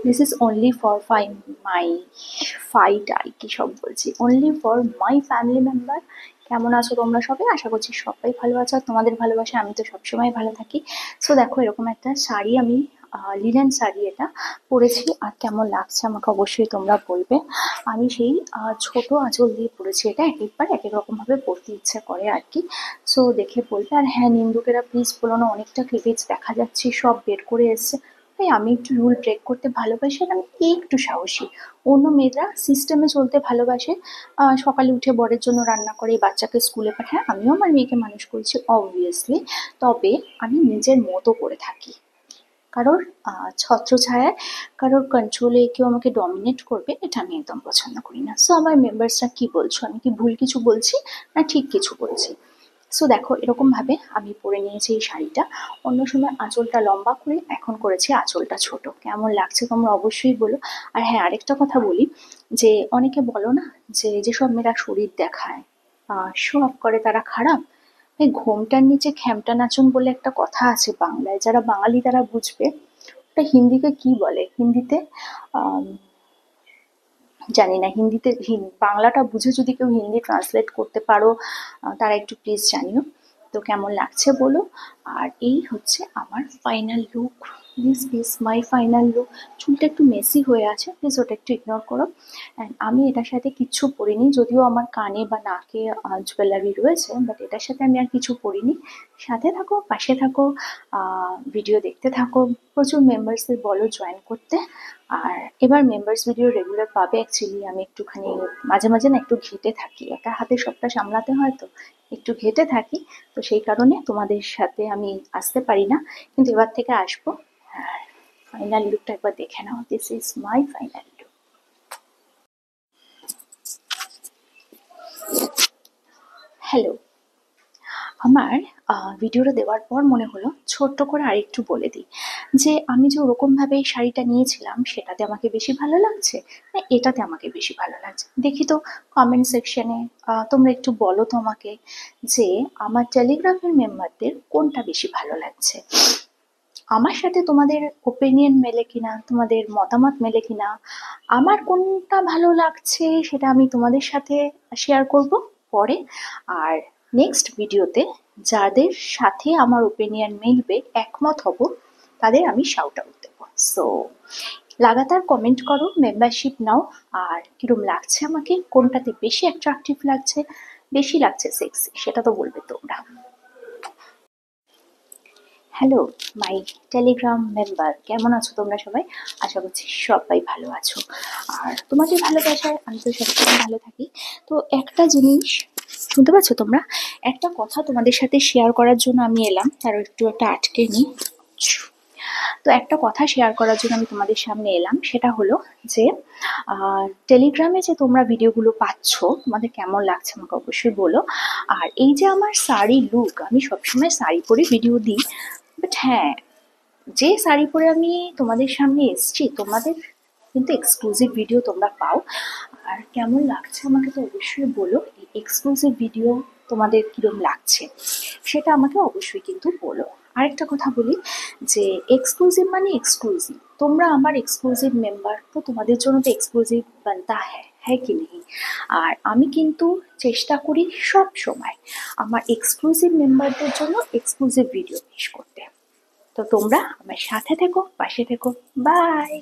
This is only for my fight আর কি সব বলছি, only for my family member. কেমন আছো তোমরা সবাই? আশা করছি সবাই ভালো আছো। তোমাদের ভালোবাসা আমি তো সবসময় ভালো থাকি। সো দেখো, এরকম একটা শাড়ি আমি লিনেন শাড়ি এটা পরেছি, আর কেমন লাগছে আমাকে অবশ্যই তোমরা বলবে। আমি সেই ছোট আঁচল দিয়ে পরেছি এটা, এক একবার এক এক রকম ভাবে পরতে ইচ্ছে করে আর কি। সো দেখে বলবে। আর হ্যাঁ, নিন্দুকেরা প্লিজ বলো না, অনেকটা ক্লিভেজ দেখা যাচ্ছে, সব বের করে এসছে। তাই আমি একটু রুল ব্রেক করতে ভালোবাসি, আর আমি একটু সাহসী। অন্য মেয়েরা সিস্টেমে চলতে ভালোবাসে, সকালে উঠে বরের জন্য রান্না করে, বাচ্চাকে স্কুলে পাঠায়। আমিও আমার মেয়েকে মানুষ করেছি অবভিয়াসলি, তবে আমি নিজের মতো করে থাকি। কারোর ছত্রছায়ায়, কারোর কন্ট্রোলে কেউ আমাকে ডমিনেট করবে, এটা আমি একদম পছন্দ করি না। সো আমার মেম্বার্সরা কি বলছো, আমি কি ভুল কিছু বলছি না ঠিক কিছু বলছি? সো দেখো, এরকম ভাবে আমি পরে নিয়েছি এই শাড়িটা। অন্য সময় আঁচলটা লম্বা করে, এখন করেছি আঁচলটা ছোট। কেমন লাগছে তোমরা অবশ্যই বলো। আর হ্যাঁ, আরেকটা কথা বলি, যে অনেকে বলো না যে যেসব মেয়েরা শরীর দেখায়, শো অফ করে, তারা খারাপ। এই ঘোমটার নিচে খ্যামটা নাচন বলে একটা কথা আছে বাংলায়, যারা বাঙালি তারা বুঝবে। ওটা হিন্দিতে কি বলে, হিন্দিতে আম, জানি না। হিন্দিতে বাংলাটা বুঝে যদি কেউ হিন্দি ট্রান্সলেট করতে পারো, তারা একটু প্লিজ জানিও। তো কেমন লাগছে বলো। আর এই হচ্ছে আমার final look. This is my final look. চুলটা একটু মেসি হয়ে আছে, প্লিজ ওটা একটু ইগনোর করো। অ্যান্ড আমি এটার সাথে কিচ্ছু পরিনি, যদিও আমার কানে বা নাকে জুয়েলারি রয়েছে, বাট এটার সাথে আমি আর কিছু পরিনি। সাথে থাকো, পাশে থাকো, ভিডিও দেখতে থাকো। প্রচুর মেম্বার্সদের বলো জয়েন করতে। আর এবার মেম্বার্স ভিডিও রেগুলার পাবে। অ্যাকচুয়ালি আমি একটুখানি মাঝে মাঝে না একটু ঘেটে থাকি, একা হাতে সবটা সামলাতে হয় তো একটু ঘেটে থাকি। তো সেই কারণে তোমাদের সাথে আমি আসতে পারি না, কিন্তু এবার থেকে আসবো। আর ফাইনাল লুকটা একবার দেখে নাও। This is my final look. Hello. আমার ভিডিওটা দেওয়ার পর মনে হলো ছোট্ট করে আরেকটু বলে দিই, যে আমি যে ওরকমভাবে এই শাড়িটা নিয়েছিলাম সেটাতে আমাকে বেশি ভালো লাগছে না এটাতে আমাকে বেশি ভালো লাগছে। দেখি তো কমেন্ট সেকশনে তোমরা একটু বলো তো আমাকে, যে আমার টেলিগ্রামের মেম্বারদের কোনটা বেশি ভালো লাগছে। আমার সাথে তোমাদের ওপিনিয়ন মেলে কিনা, তোমাদের মতামত মেলে কিনা, আমার কোনটা ভালো লাগছে সেটা আমি তোমাদের সাথে শেয়ার করব পরে। আর নেক্সট ভিডিওতে যাদের সাথে আমার ওপিনিয়ন মিলবে, একমত হব, তাদের আমি শাউট আউট দেবো। সো লাগাতার কমেন্ট করো, মেম্বারশিপ নাও। আর কিরম লাগছে আমাকে, কোনটাতে বেশি অ্যাট্রাকটিভ লাগছে, বেশি লাগছে সেক্সি, সেটা তো বলবে তোমরা। হ্যালো মাই টেলিগ্রাম মেম্বার, কেমন আছো তোমরা সবাই? আশা করছি সবাই ভালো আছো। আর তোমাদের ভালোবাসায় আমি তো সবসময় ভালো থাকি। তো একটা জিনিস, শুনতে পাচ্ছ তোমরা? একটা কথা তোমাদের সাথে শেয়ার করার জন্য আমি এলাম, তার একটু একটা আটকে নিই। তো একটা কথা শেয়ার করার জন্য আমি তোমাদের সামনে এলাম, সেটা হলো যে টেলিগ্রামে যে তোমরা ভিডিওগুলো পাচ্ছ, তোমাদের কেমন লাগছে আমাকে অবশ্যই বলো। আর এই যে আমার শাড়ি লুক, আমি সবসময় শাড়ি পরে ভিডিও দিই, বাট হ্যাঁ, যে শাড়ি পরে আমি তোমাদের সামনে এসছি, তোমাদের কিন্তু এক্সক্লুসিভ ভিডিও তোমরা পাও। আর কেমন লাগছে আমাকে তো অবশ্যই বলো। এই এক্সক্লুসিভ ভিডিও তোমাদের কিরম লাগছে সেটা আমাকে অবশ্যই কিন্তু বলো। আরেকটা কথা বলি, যে এক্সক্লুসিভ মানে এক্সক্লুসিভ, তোমরা আমার এক্সক্লুসিভ মেম্বার, তো তোমাদের জন্য তো এক্সক্লুসিভ বানতা হ্যাঁ কি নেই? আর আমি কিন্তু চেষ্টা করি সব সময় আমার এক্সক্লুসিভ মেম্বারদের জন্য এক্সক্লুসিভ ভিডিও পেশ করতে। তো তোমরা আমার সাথে থেকো, পাশে থেকো। বাই।